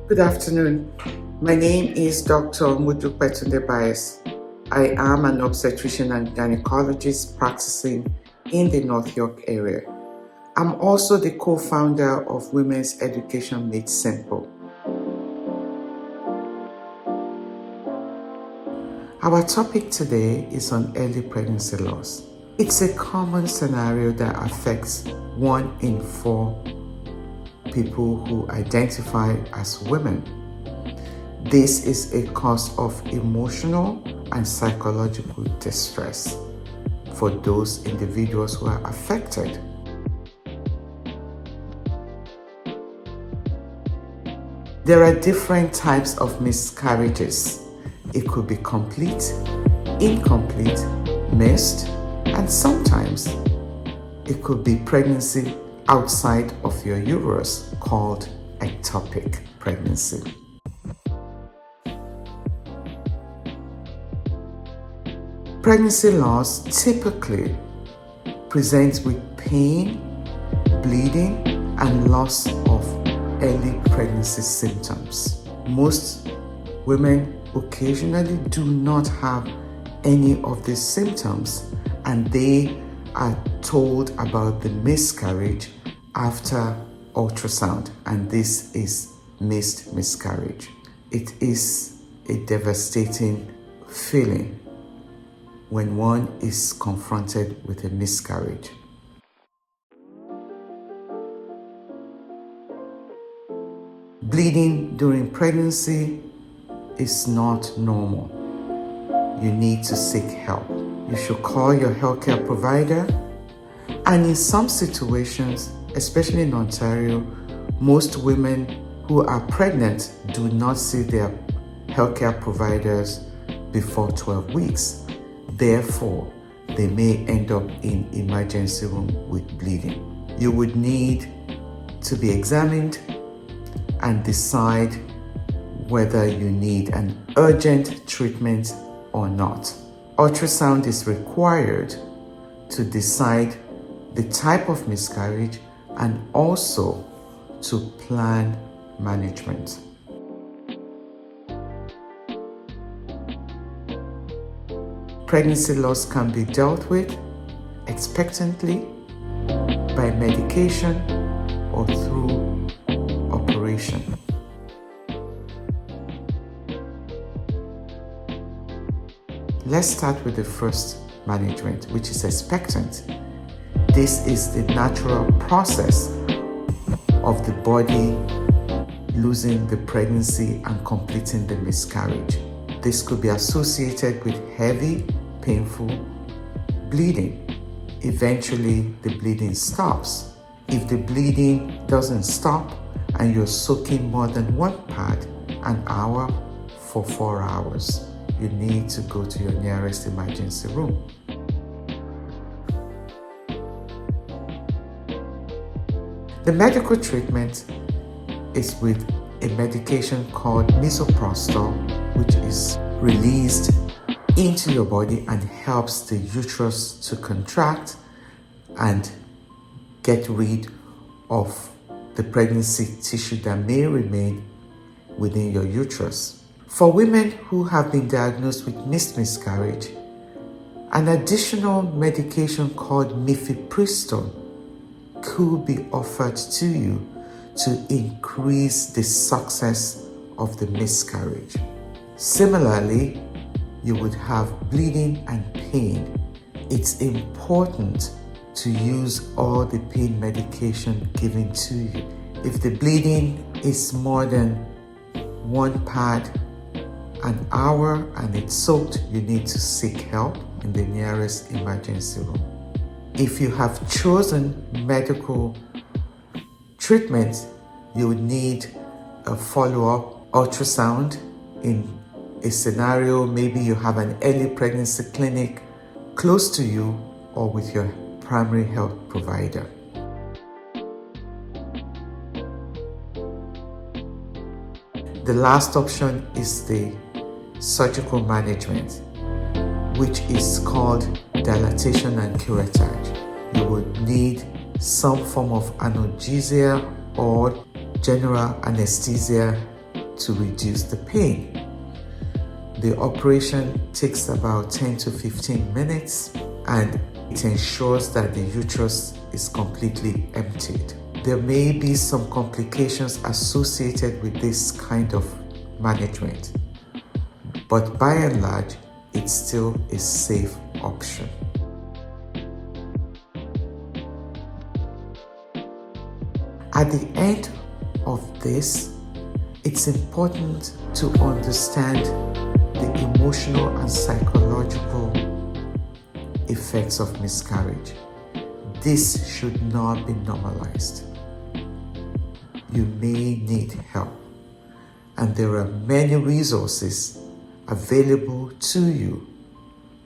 Good afternoon. My name is Dr. Tunde-Byass. I am an obstetrician and gynecologist practicing in the North York area. I'm also the co-founder of Women's Education Made Simple. Our topic today is on early pregnancy loss. It's a common scenario that affects 1 in 4 people who identify as women. This is a cause of emotional and psychological distress for those individuals who are affected. There are different types of miscarriages. It could be complete, incomplete, missed, and sometimes it could be pregnancy outside of your uterus called ectopic pregnancy. Pregnancy loss typically presents with pain, bleeding, and loss of early pregnancy symptoms. Most women occasionally do not have any of these symptoms, and they are told about the miscarriage after ultrasound, and this is missed miscarriage. It is a devastating feeling when one is confronted with a miscarriage. Bleeding during pregnancy is not normal. You need to seek help. You should call your healthcare provider, and in some situations, especially in Ontario, most women who are pregnant do not see their healthcare providers before 12 weeks. Therefore, they may end up in emergency room with bleeding. You would need to be examined and decide whether you need an urgent treatment or not. Ultrasound is required to decide the type of miscarriage and also to plan management. Pregnancy loss can be dealt with expectantly by medication or through operation. Let's start with the first management, which is expectant. This is the natural process of the body losing the pregnancy and completing the miscarriage. This could be associated with heavy, painful bleeding. Eventually, the bleeding stops. If the bleeding doesn't stop and you're soaking more than one pad an hour for 4 hours, you need to go to your nearest emergency room. The medical treatment is with a medication called misoprostol, which is released into your body and helps the uterus to contract and get rid of the pregnancy tissue that may remain within your uterus. For women who have been diagnosed with missed miscarriage, an additional medication called mifepristone could be offered to you to increase the success of the miscarriage. Similarly, you would have bleeding and pain. It's important to use all the pain medication given to you. If the bleeding is more than one pad an hour and it's soaked, you need to seek help in the nearest emergency room. If you have chosen medical treatment, you would need a follow-up ultrasound. In a scenario, maybe you have an early pregnancy clinic close to you or with your primary health provider. The last option is the surgical management, which is called dilatation and curettage. You would need some form of analgesia or general anesthesia to reduce the pain. The operation takes about 10 to 15 minutes and it ensures that the uterus is completely emptied. There may be some complications associated with this kind of management, but by and large, it's still a safe option. At the end of this, it's important to understand the emotional and psychological effects of miscarriage. This should not be normalized. You may need help, and there are many resources available to you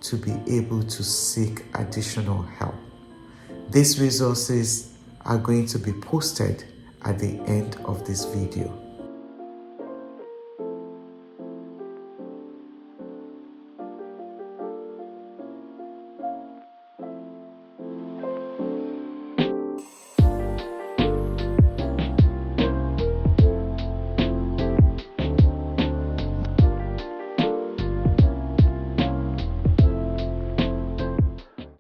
to be able to seek additional help. These resources are going to be posted at the end of this video.